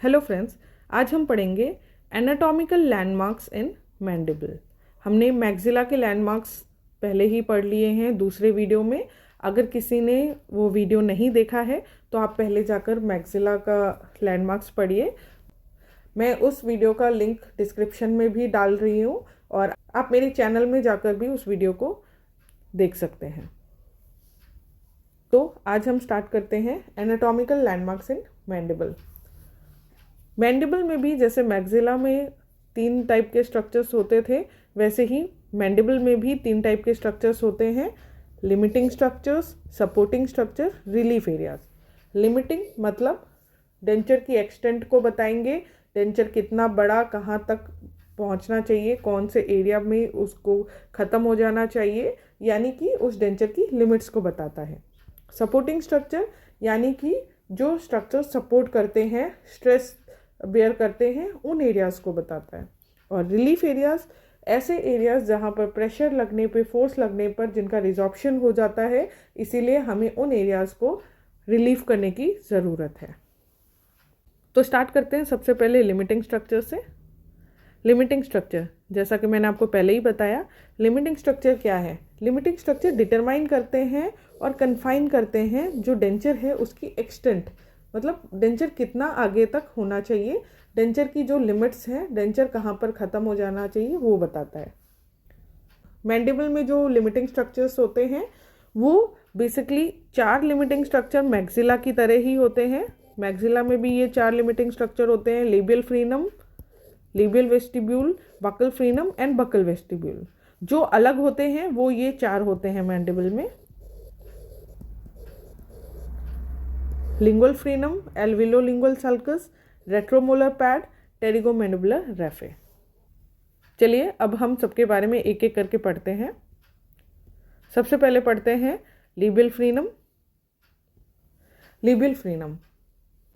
Hello friends, आज हम पढ़ेंगे एनाटॉमिकल लैंडमार्क्स इन मैंडिबल। हमने मैक्सिला के लैंडमार्क्स पहले ही पढ़ लिए हैं दूसरे वीडियो में। अगर किसी ने वो वीडियो नहीं देखा है तो आप पहले जाकर मैक्सिला का लैंडमार्क्स पढ़िए। मैं उस वीडियो का लिंक डिस्क्रिप्शन में भी डाल रही हूँ और आप मेरे चैनल में जाकर भी उस वीडियो को देख सकते हैं। तो आज हम स्टार्ट करते हैं एनाटॉमिकल लैंडमार्क्स इन मैंडिबल। मैंडिबल में भी जैसे मैक्सिला में 3 टाइप के स्ट्रक्चर्स होते थे, वैसे ही मैंडिबल में भी 3 टाइप के स्ट्रक्चर्स होते हैं। Limiting structures, supporting structure, relief areas. Limiting मतलब डेंचर की एक्सटेंट को बताएंगे, डेंचर कितना बड़ा, कहाँ तक पहुँचना चाहिए, कौन से एरिया में उसको ख़त्म हो जाना चाहिए, यानी कि उस डेंचर की लिमिट्स को बताता है। सपोर्टिंग स्ट्रक्चर यानी कि जो स्ट्रक्चर सपोर्ट करते हैं, स्ट्रेस बेयर करते हैं, उन एरियाज़ को बताता है। और रिलीफ एरियाज़ ऐसे एरियाज़ जहाँ पर प्रेशर लगने पे, फोर्स लगने पर जिनका रिजॉर्प्शन हो जाता है, इसीलिए हमें उन एरियाज़ को रिलीव करने की ज़रूरत है। तो स्टार्ट करते हैं सबसे पहले लिमिटिंग स्ट्रक्चर से। लिमिटिंग स्ट्रक्चर, जैसा कि मैंने आपको पहले ही बताया, लिमिटिंग स्ट्रक्चर क्या है। लिमिटिंग स्ट्रक्चर डिटरमाइन करते हैं और कन्फाइन करते हैं जो डेंचर है उसकी एक्सटेंट, मतलब डेंचर कितना आगे तक होना चाहिए, डेंचर की जो लिमिट्स हैं, डेंचर कहाँ पर ख़त्म हो जाना चाहिए, वो बताता है। मैंडिबल में जो लिमिटिंग स्ट्रक्चर्स होते हैं वो बेसिकली 4 लिमिटिंग स्ट्रक्चर मैक्सिला की तरह ही होते हैं। मैक्सिला में भी ये 4 लिमिटिंग स्ट्रक्चर होते हैं: labial frenum, labial vestibule, buccal frenum and buccal vestibule. जो अलग होते हैं वो ये 4 होते हैं मैंडिबल में: लिंगुअल फ्रीनम, एल्विलोलिंगुअल सल्कस, रेट्रोमोलर पैड, टेरिगोमैंडिबुलर रैफे। चलिए अब हम सबके बारे में एक एक करके पढ़ते हैं। सबसे पहले पढ़ते हैं labial frenum. Labial frenum,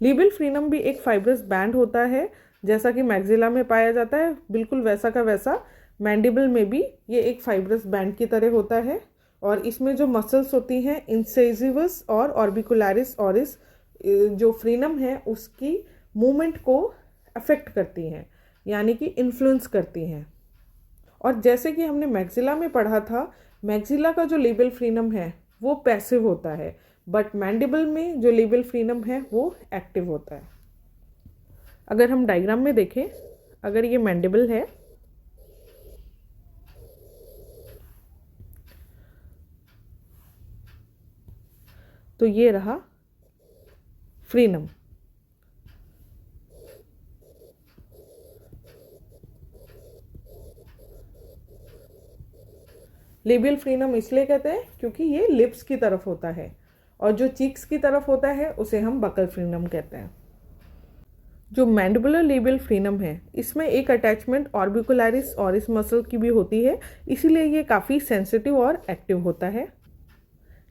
labial frenum भी एक फाइब्रस बैंड होता है, जैसा कि मैक्सिला में पाया जाता है, बिल्कुल वैसा का वैसा मैंडिबल में भी ये एक फाइब्रस बैंड की तरह होता है। और इसमें जो मसल्स होती हैं, इंसेसिवस और ऑर्बिकुलरिस ऑरिस, जो फ्रीनम है उसकी मूवमेंट को अफेक्ट करती हैं, यानी कि इन्फ्लुएंस करती हैं। और जैसे कि हमने मैक्सिला में पढ़ा था, मैक्सिला का जो लेबियल फ्रीनम है वो पैसिव होता है, बट मैंडिबल में जो लेबियल फ्रीनम है वो एक्टिव होता है। अगर हम डायग्राम में देखें, अगर ये मैंडिबल है तो ये रहा फ्रीनम। लेबियल फ्रीनम इसलिए कहते हैं क्योंकि ये लिप्स की तरफ होता है, और जो चीक्स की तरफ होता है उसे हम बकल फ्रीनम कहते हैं। जो मैंडिबुलर लेबियल फ्रीनम है इसमें एक अटैचमेंट ऑर्बिकुलरिस ऑरिस मसल की भी होती है, इसीलिए ये काफ़ी सेंसिटिव और एक्टिव होता है।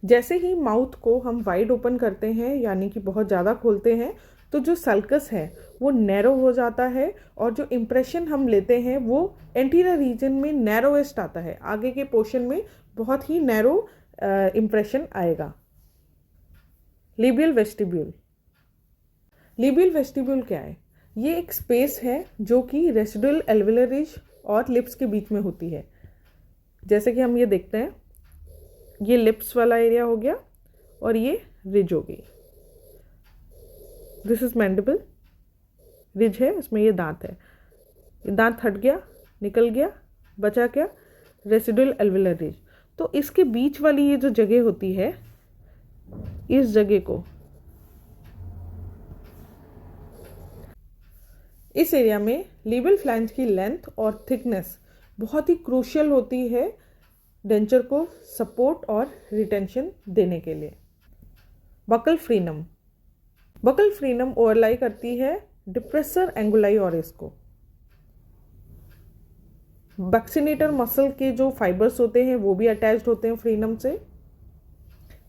जैसे ही माउथ को हम वाइड ओपन करते हैं, यानी कि बहुत ज़्यादा खोलते हैं, तो जो सल्कस है वो नैरो हो जाता है, और जो इम्प्रेशन हम लेते हैं वो एंटीरियर रीजन में नैरोएस्ट आता है, आगे के पोर्शन में बहुत ही नैरो इम्प्रेशन आएगा। लेबियल वेस्टिब्यूल, लेबियल वेस्टिब्यूल क्या है? ये एक स्पेस है जो कि रेसिडुअल एल्वियोलर रिज और लिप्स के बीच में होती है। जैसे कि हम ये देखते हैं, ये लिप्स वाला एरिया हो गया और ये रिज हो गई। दिस इज मैंडिबल, रिज है, इसमें ये दांत है, ये दांत हट गया, निकल गया, बचा क्या? Residual alveolar ridge. तो इसके बीच वाली ये जो जगह होती है, इस जगह को, इस एरिया में लेबियल फ्लैंज की लेंथ और थिकनेस बहुत ही क्रूशियल होती है डेंचर को सपोर्ट और रिटेंशन देने के लिए। बकल फ्रीनम, बकल फ्रीनम ओवरलाई करती है डिप्रेसर एंगुलाई ऑरिस को। बक्सिनेटर मसल के जो फाइबर्स होते हैं वो भी अटैच्ड होते हैं फ्रीनम से।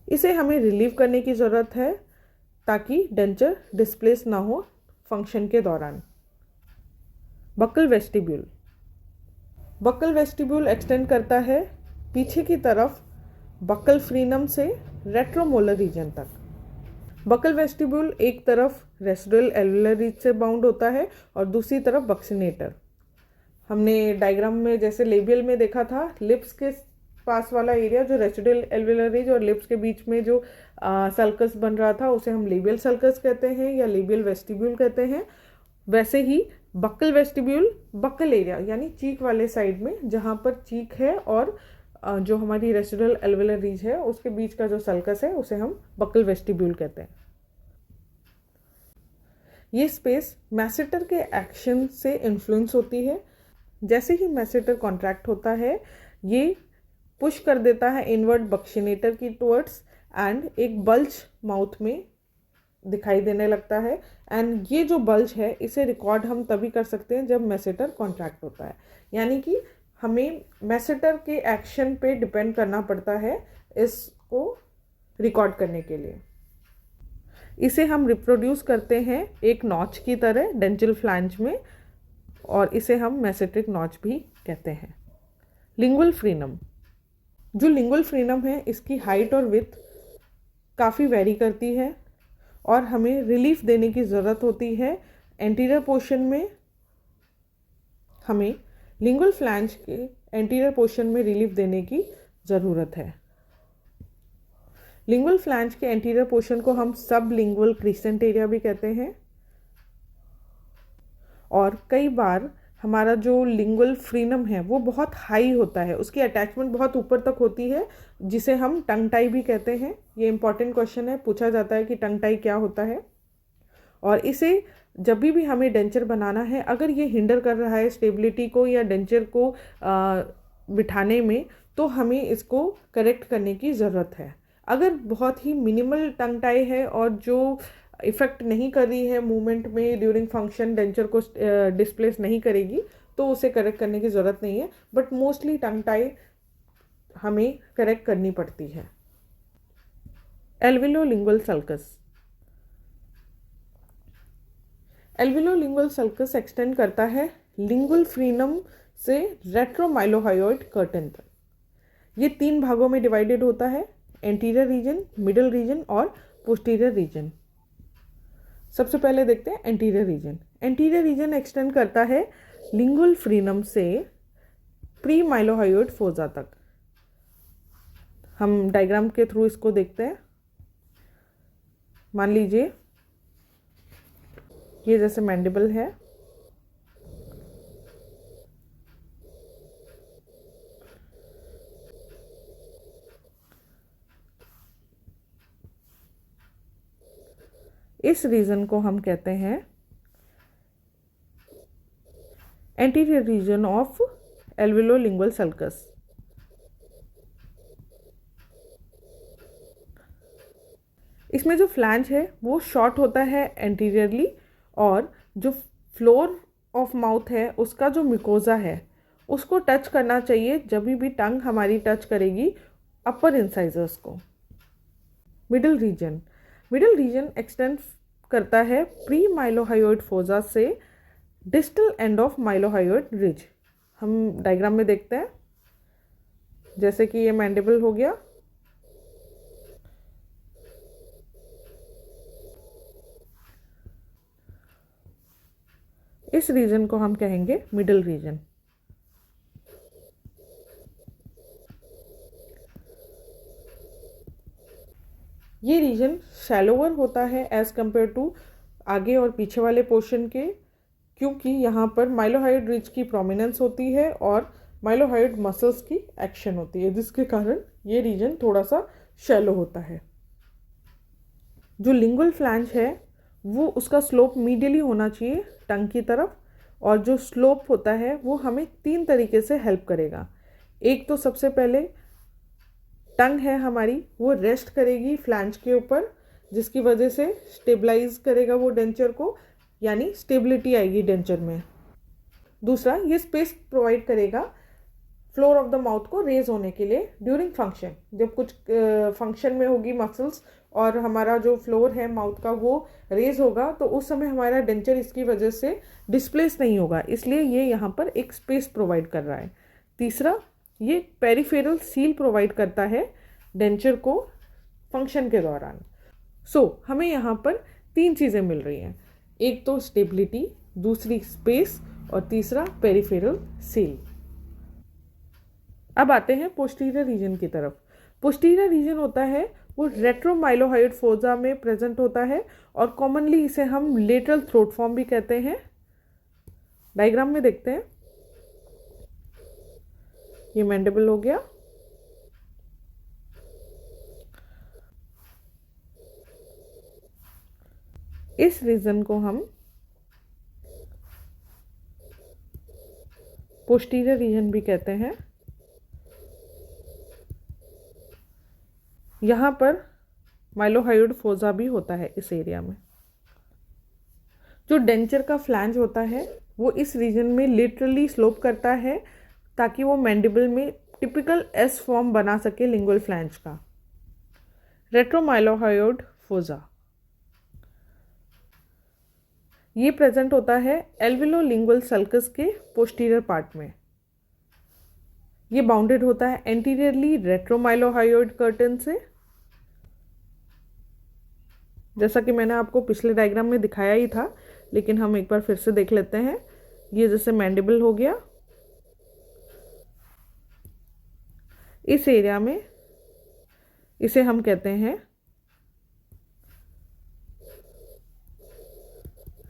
इसे हमें रिलीव करने की ज़रूरत है ताकि डेंचर डिस्प्लेस ना हो फंक्शन के दौरान। Buccal vestibule, buccal vestibule extend करता है पीछे की तरफ बकल फ्रीनम से रेट्रोमोलर रीजन तक। बकल वेस्टिब्यूल एक तरफ रेसिडुअल एल्वियोलर रिज से बाउंड होता है और दूसरी तरफ बक्सिनेटर। हमने डायग्राम में जैसे लेबियल में देखा था, लिप्स के पास वाला एरिया जो रेसिडुअल एल्वियोलर रिज और लिप्स के बीच में जो सल्कस बन रहा था उसे हम लेबियल सल्कस कहते हैं या लेबियल वेस्टिब्यूल कहते हैं। वैसे ही बक्कल वेस्टिब्यूल बक्कल एरिया यानी चीक वाले साइड में जहाँ पर चीक है और जो हमारी रेसिडुअल एल्वियोलर रिज है उसके बीच का जो सल्कस है उसे हम बक्कल वेस्टिब्यूल कहते हैं। ये स्पेस मैसेटर के एक्शन से इन्फ्लुएंस होती है। जैसे ही मैसेटर कॉन्ट्रैक्ट होता है ये पुश कर देता है इनवर्ड बक्शिनेटर की टुवर्ड्स एंड एक बल्ज माउथ में दिखाई देने लगता है। एंड ये जो बल्ज है इसे रिकॉर्ड हम तभी कर सकते हैं जब मैसेटर कॉन्ट्रैक्ट होता है, यानी कि हमें मैसेटर के एक्शन पे डिपेंड करना पड़ता है इसको रिकॉर्ड करने के लिए। इसे हम रिप्रोड्यूस करते हैं एक नॉच की तरह डेंटल फ्लैंज में और इसे हम मैसेट्रिक नॉच भी कहते हैं। लिंगुअल फ्रीनम, जो लिंगुअल फ्रीनम है इसकी हाइट और विड्थ काफ़ी वेरी करती है और हमें रिलीफ देने की ज़रूरत होती है। एंटीरियर पोर्शन में हमें लिंगुअल फ्लैंज के एंटीरियर पोर्शन में रिलीफ देने की ज़रूरत है। लिंगुअल फ्लैंज के एंटीरियर पोर्शन को हम सब लिंगुअल क्रिसेंट एरिया भी कहते हैं और कई बार हमारा जो लिंगुअल फ्रीनम है वो बहुत हाई होता है, उसकी अटैचमेंट बहुत ऊपर तक होती है जिसे हम टंग टाई भी कहते हैं। ये इंपॉर्टेंट क्वेश्चन है, पूछा जाता है कि टंग टाई क्या होता है। और इसे जब भी हमें डेंचर बनाना है अगर ये हिंडर कर रहा है स्टेबिलिटी को या डेंचर को बिठाने में तो हमें इसको करेक्ट करने की ज़रूरत है। अगर बहुत ही मिनिमल टंग टाई है और जो इफ़ेक्ट नहीं कर रही है मूवमेंट में ड्यूरिंग फंक्शन, डेंचर को डिस्प्लेस नहीं करेगी तो उसे करेक्ट करने की ज़रूरत नहीं है, बट मोस्टली टंग टाई हमें करेक्ट करनी पड़ती है। एल्वियोलिंगुअल सल्कस, एल्वियोलिंगुअल सल्कस एक्सटेंड करता है लिंगुअल फ्रीनम से रेट्रोमाइलोहायोइड कर्टन तक। ये 3 भागों में डिवाइडेड होता है, एंटीरियर रीजन, मिडिल रीजन और पोस्टीरियर रीजन। सबसे पहले देखते हैं anterior reason. Anterior reason extend करता है लिंगुअल फ्रीनम से प्री माइलोहायोइड फोजा तक। हम डायग्राम के थ्रू इसको देखते हैं। मान लीजिए ये जैसे मैंडिबल है, इस रीजन को हम कहते हैं एंटीरियर रीजन ऑफ एल्वियोलिंगुअल सल्कस। इसमें जो फ्लैंज है वो शॉर्ट होता है एंटीरियरली और जो फ्लोर ऑफ माउथ है उसका जो मिकोजा है उसको टच करना चाहिए जब भी टंग हमारी टच करेगी अपर इंसाइजर्स को। Middle region, middle region extend करता है प्री माइलोहायोइड फोजा से distal end of mylohyoid ridge. हम डायग्राम में देखते हैं, जैसे कि ये मैंडिबल हो गया, इस रीजन को हम कहेंगे मिडिल रीजन। ये रीजन शैलोवर होता है एज कंपेयर टू आगे और पीछे वाले पोर्शन के, क्योंकि यहाँ पर माइलोहायोइड रिज की प्रोमिनेंस होती है और माइलोहायोइड मसल्स की एक्शन होती है, जिसके कारण ये रीजन थोड़ा सा शैलो होता है। जो लिंगुअल फ्लैंज है वो उसका स्लोप मीडियली होना चाहिए टंग की तरफ, और जो स्लोप होता है वो हमें 3 तरीके से हेल्प करेगा। एक तो सबसे पहले टंग है हमारी वो रेस्ट करेगी फ्लैंज के ऊपर, जिसकी वजह से स्टेबलाइज करेगा वो डेंचर को, यानी स्टेबिलिटी आएगी डेंचर में। दूसरा, ये स्पेस प्रोवाइड करेगा फ्लोर ऑफ द माउथ को रेज होने के लिए ड्यूरिंग फंक्शन। जब कुछ फंक्शन में होगी मसल्स और हमारा जो फ्लोर है माउथ का वो रेज होगा तो उस समय हमारा डेंचर इसकी वजह से डिस्प्लेस नहीं होगा, इसलिए ये यहाँ पर एक स्पेस प्रोवाइड कर रहा है। तीसरा, ये पेरिफेरल सील प्रोवाइड करता है डेंचर को फंक्शन के दौरान। हमें यहाँ पर 3 चीज़ें मिल रही हैं, एक तो स्टेबिलिटी, दूसरी स्पेस और तीसरा पेरिफेरल सील। अब आते हैं पोस्टीरियर रीजन की तरफ। पोस्टीरियर रीजन होता है वो रेट्रोमाइलोहायोइड फोसा में प्रेजेंट होता है और कॉमनली इसे हम लेटरल थ्रोट फॉर्म भी कहते हैं। डायग्राम में देखते हैं, ये मैंडिबल हो गया, इस रीजन को हम पोस्टीरियर रीजन भी कहते हैं। यहाँ पर माइलोहायोइड फोसा भी होता है इस एरिया में। जो डेंचर का फ्लैंज होता है वो इस रीजन में लिटरली स्लोप करता है ताकि वो मैंडिबल में टिपिकल एस फॉर्म बना सके लिंगुअल फ्लैंज का। रेट्रोमाइलोहायोइड फोसा ये प्रेजेंट होता है एल्वियोलिंगुअल सल्कस के पोस्टीरियर पार्ट में। ये बाउंडेड होता है एंटीरियरली रेट्रोमाइलोहायोइड कर्टन से, जैसा कि मैंने आपको पिछले डायग्राम में दिखाया ही था, लेकिन हम एक बार फिर से देख लेते हैं। ये जैसे मैंडिबल हो गया, इस एरिया में इसे हम कहते हैं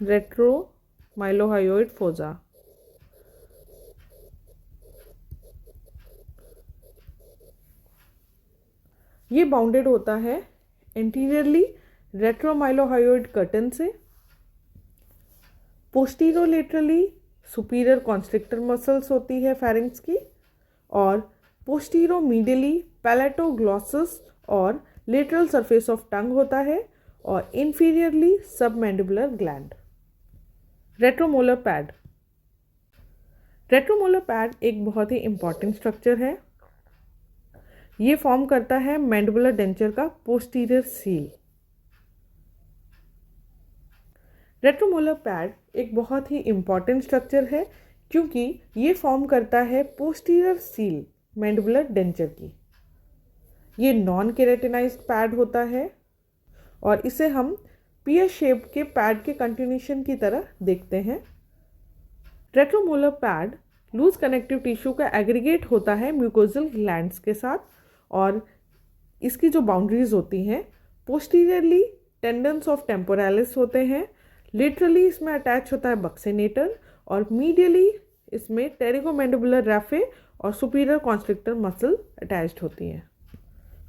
रेट्रोमाइलोहायोइड फोसा। ये बाउंडेड होता है एंटीरियरली रेट्रोमाइलोहायोइड कर्टन से, पोस्टीरोलेटरली सुपीरियर कॉन्स्ट्रिक्टर मसल्स होती है फेरिंक्स की, और पोस्टीरोमीडियली पैलेटोग्लॉसस और लेटरल सरफेस ऑफ टंग होता है, और inferiorly submandibular gland. Retromolar pad. Retromolar pad एक बहुत ही इंपॉर्टेंट स्ट्रक्चर है। ये फॉर्म करता है मैंडिबुलर डेंचर का पोस्टीरियर सील। रेट्रोमोलर पैड एक बहुत ही इंपॉर्टेंट स्ट्रक्चर है क्योंकि ये फॉर्म करता है पोस्टीरियर सील मैंडिबुलर डेंचर की। ये नॉन केराटिनाइज्ड पैड होता है और इसे हम पियर शेप के पैड के कंटिन्यूशन की तरह देखते हैं। रेट्रोमोलर पैड लूज कनेक्टिव टिश्यू का एग्रीगेट होता है म्यूकोजल ग्लैंड्स के साथ, और इसकी जो बाउंड्रीज होती हैं पोस्टीरियरली टेंडन्स ऑफ टेम्पोरालिस होते हैं, लिटरली इसमें अटैच होता है बक्सिनेटर, और मीडियली इसमें टेरिगोमैंडिबुलर रैफे और सुपीरियर कॉन्स्ट्रिक्टर मसल अटैच्ड होती हैं।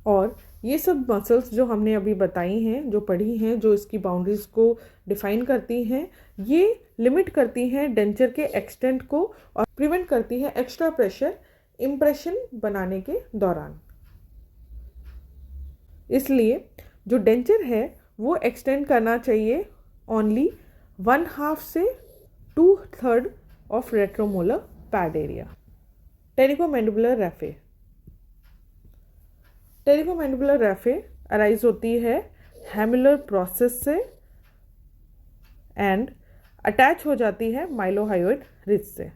और ये सब मसल्स जो हमने अभी बताई हैं, जो पढ़ी हैं, जो इसकी बाउंड्रीज को डिफाइन करती हैं, ये लिमिट करती हैं डेंचर के एक्सटेंट को और प्रिवेंट करती है एक्स्ट्रा प्रेशर इम्प्रेशन बनाने के दौरान। इसलिए जो डेंचर है वो एक्सटेंड करना चाहिए ओनली 1/2 से 2/3 ऑफ रेट्रोमोलर पैड एरिया। टेरिगोमैंडिबुलर रैफे। टेरिगोमैंडिबुलर रैफे अराइज होती है हेमुलर प्रोसेस से एंड अटैच हो जाती है माइलोहायोइड रिज से।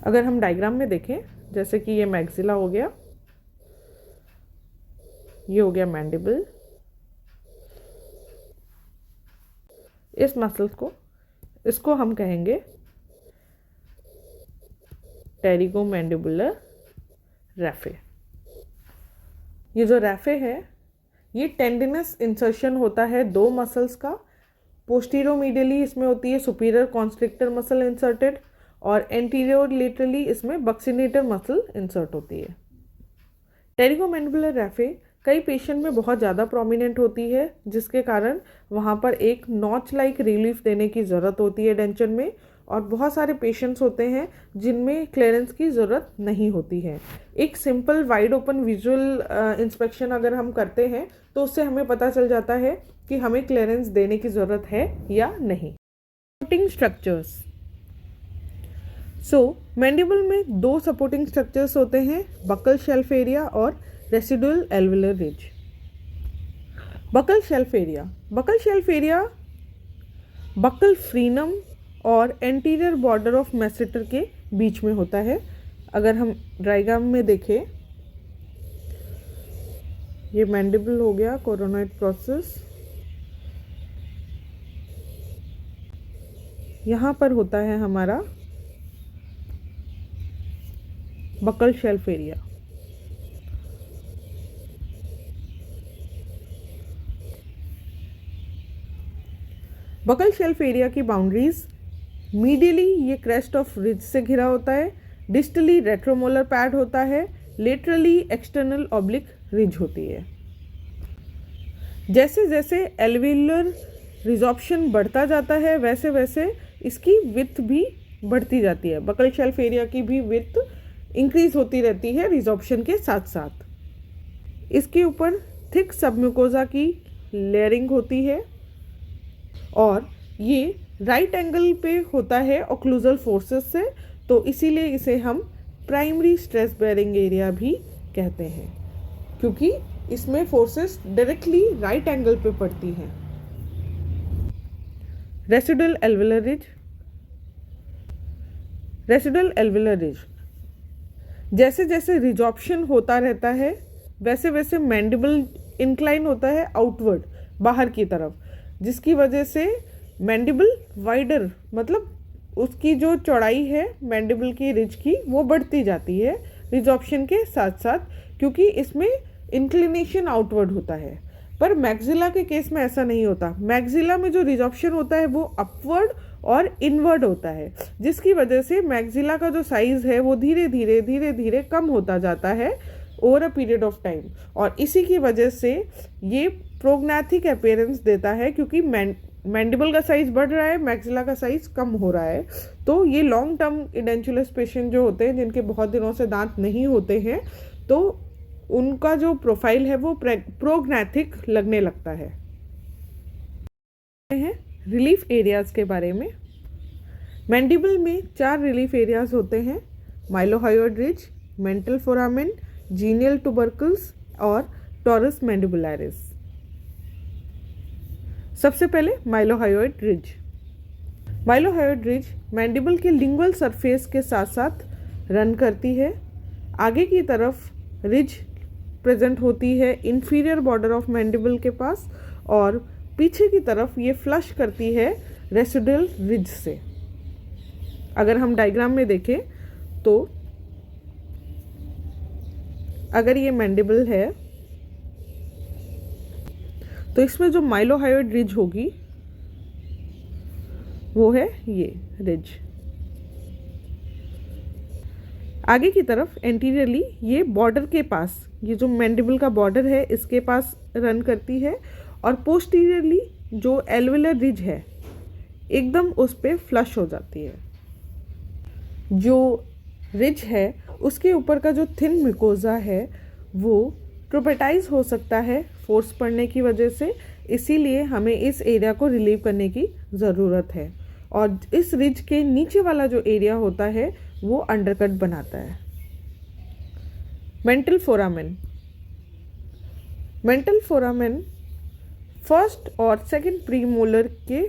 अगर हम डायग्राम में देखें, जैसे कि ये मैक्सिला हो गया, ये हो गया मैंडिबल, इस मसल्स को, इसको हम कहेंगे टेरिगोमैंडिबुलर रैफे। ये जो रैफे है ये टेंडिनस इंसर्शन होता है 2 मसल्स का। पोस्टीरोमीडियली इसमें होती है सुपीरियर कॉन्स्ट्रिक्टर मसल इंसर्टेड, और एंटीरियर लेटरली इसमें बक्सिनेटर मसल इंसर्ट होती है। टेरिगोमैंडिबुलर रैफे कई पेशेंट में बहुत ज़्यादा प्रोमिनेंट होती है, जिसके कारण वहाँ पर एक नॉच लाइक रिलीफ देने की ज़रूरत होती है डेंचर में, और बहुत सारे पेशेंट्स होते हैं जिनमें क्लियरेंस की ज़रूरत नहीं होती है। एक simple wide open visual inspection अगर हम करते हैं तो उससे हमें पता चल जाता है कि हमें क्लियरेंस देने की ज़रूरत है या नहीं। Supporting structures. मैंडिबल में 2 सपोर्टिंग स्ट्रक्चर्स होते हैं, बकल शेल्फ एरिया और residual alveolar ridge. Buccal shelf area buccal frenum और एंटीरियर बॉर्डर ऑफ मैसेटर के बीच में होता है। अगर हम डायग्राम में देखें, ये मैंडिबल हो गया, कोरोनॉइड प्रोसेस। यहाँ पर होता है हमारा buccal shelf area. Buccal shelf area की बाउंड्रीज मीडियली ये क्रेस्ट ऑफ रिज से घिरा होता है, डिस्टली रेट्रोमोलर पैड होता है, लेटरली एक्सटर्नल ऑब्लिक रिज होती है। जैसे जैसे एल्वियुलर रिजॉर्प्शन बढ़ता जाता है वैसे वैसे इसकी विड्थ भी बढ़ती जाती है। बकल शेल्फ एरिया की भी विड्थ इंक्रीज होती रहती है रिजॉर्प्शन के साथ साथ। इसके ऊपर थिक सबम्यूकोजा की लेयरिंग होती है और ये राइट एंगल पे होता है ओक्लूजल फोर्सेस से, तो इसीलिए इसे हम प्राइमरी स्ट्रेस बेयरिंग एरिया भी कहते हैं, क्योंकि इसमें फोर्सेस डायरेक्टली राइट एंगल पे पड़ती हैं। Residual alveolar ridge. Residual alveolar ridge जैसे जैसे रिजॉर्प्शन होता रहता है वैसे वैसे मैंडिबल इंक्लाइन होता है आउटवर्ड, बाहर की तरफ, जिसकी वजह से मैंडिबल वाइडर, मतलब उसकी जो चौड़ाई है मैंडिबल की रिज की वो बढ़ती जाती है रिजॉर्प्शन के साथ साथ, क्योंकि इसमें इंक्लिनेशन आउटवर्ड होता है। पर मैक्सिला के केस में ऐसा नहीं होता। मैक्सिला में जो रिजॉर्प्शन होता है वो अपवर्ड और इनवर्ड होता है, जिसकी वजह से मैक्सिला का जो साइज है वो धीरे धीरे कम होता जाता है over a period of time, और इसी की वजह से ये प्रोग्नैथिक अपीयरेंस देता है, क्योंकि मैंडिबल का साइज बढ़ रहा है, मैक्सिला का साइज कम हो रहा है। तो ये लॉन्ग टर्म एडेंचुलस पेशेंट जो होते हैं जिनके बहुत दिनों से दांत नहीं होते हैं, तो उनका जो प्रोफाइल है वो प्रोग्नैथिक लगने लगता है। रिलीफ एरियाज के बारे में। मैंडिबल में 4 रिलीफ एरियाज होते हैं: माइलोहायोइड रिज, मेंटल फोरामेन, जीनियल टुबरकल्स और टॉरस मैंडिबुलरिस। सबसे पहले माइलोहायोइड रिज। माइलोहायोइड रिज मैंडिबल के लिंगुअल सरफेस के साथ साथ रन करती है। आगे की तरफ रिज प्रेजेंट होती है इंफीरियर बॉर्डर ऑफ मैंडिबल के पास, और पीछे की तरफ ये फ्लश करती है रेसिडुअल रिज से। अगर हम डायग्राम में देखें तो अगर ये मैंडिबल है तो इसमें जो माइलोहायोइड रिज होगी वो है ये रिज। आगे की तरफ एंटीरियरली ये बॉर्डर के पास, ये जो मैंडिबल का बॉर्डर है इसके पास रन करती है, और पोस्टीरियरली जो एल्वेलर रिज है एकदम उस पे फ्लश हो जाती है। जो रिज है उसके ऊपर का जो थिन मिकोजा है वो ट्रोपेटाइज हो सकता है फोर्स पड़ने की वजह से, इसीलिए हमें इस एरिया को रिलीव करने की ज़रूरत है। और इस रिज के नीचे वाला जो एरिया होता है वो अंडरकट बनाता है। Mental foramen. Mental foramen first और सेकंड प्रीमोलर के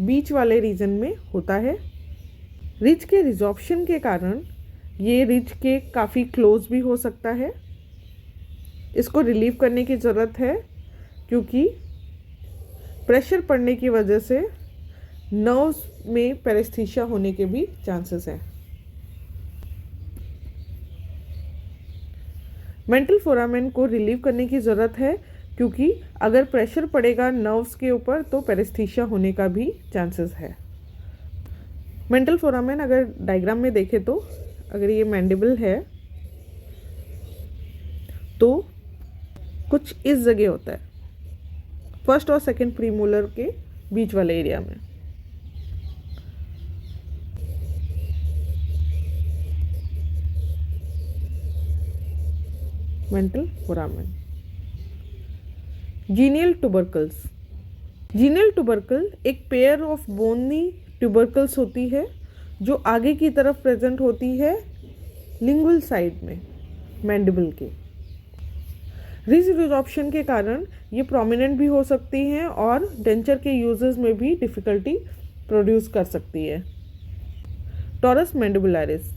बीच वाले रीजन में होता है। रिज के रिजॉर्प्शन के कारण ये रिज के काफ़ी क्लोज भी हो सकता है। इसको रिलीव करने की ज़रूरत है, क्योंकि प्रेशर पड़ने की वजह से नर्व्स में पेरेस्थीसिया होने के भी चांसेस हैं। मेंटल फोरामेन को रिलीव करने की ज़रूरत है, क्योंकि अगर प्रेशर पड़ेगा नर्व्स के ऊपर तो पेरेस्थीसिया होने का भी चांसेस है। मेंटल फोरामेन अगर डायग्राम में देखें तो अगर ये मैंडिबल है तो कुछ इस जगह होता है, फर्स्ट और सेकंड प्रीमोलर के बीच वाले एरिया में। Mental foramen. Genial tubercles. Genial tubercle एक पेयर ऑफ बोनी ट्यूबरकल्स होती है जो आगे की तरफ प्रेजेंट होती है लिंगुअल साइड में मैंडिबल के। रिज रिजॉर्प्शन के कारण ये प्रोमिनेंट भी हो सकती हैं और डेंचर के यूजेस में भी डिफ़िकल्टी प्रोड्यूस कर सकती है। टॉरस मैंडिबुलरिस।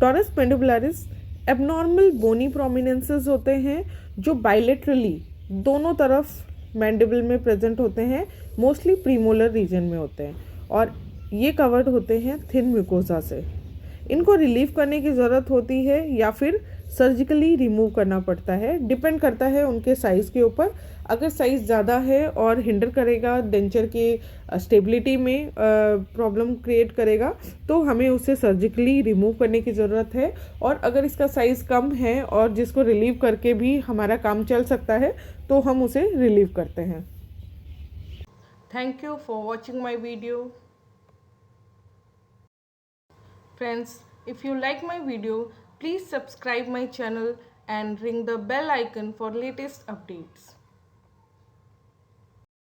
टॉरस मैंडिबुलरिस एबनॉर्मल बोनी प्रोमिनेंसेस होते हैं जो बाइलेटरली दोनों तरफ मैंडिबल में प्रेजेंट होते हैं, मोस्टली प्रीमोलर रीजन में होते हैं और ये कवर्ड होते हैं थिन म्यूकोसा से। इनको रिलीव करने की ज़रूरत होती है या फिर सर्जिकली रिमूव करना पड़ता है, डिपेंड करता है उनके साइज़ के ऊपर। अगर साइज़ ज़्यादा है और हिंडर करेगा, डेंचर के स्टेबिलिटी में प्रॉब्लम क्रिएट करेगा, तो हमें उसे सर्जिकली रिमूव करने की ज़रूरत है। और अगर इसका साइज़ कम है और जिसको रिलीव करके भी हमारा काम चल सकता है, तो हम उसे रिलीव करते हैं। Thank you for watching my video. Friends, if you like my video, please subscribe my channel and ring the bell icon for latest updates.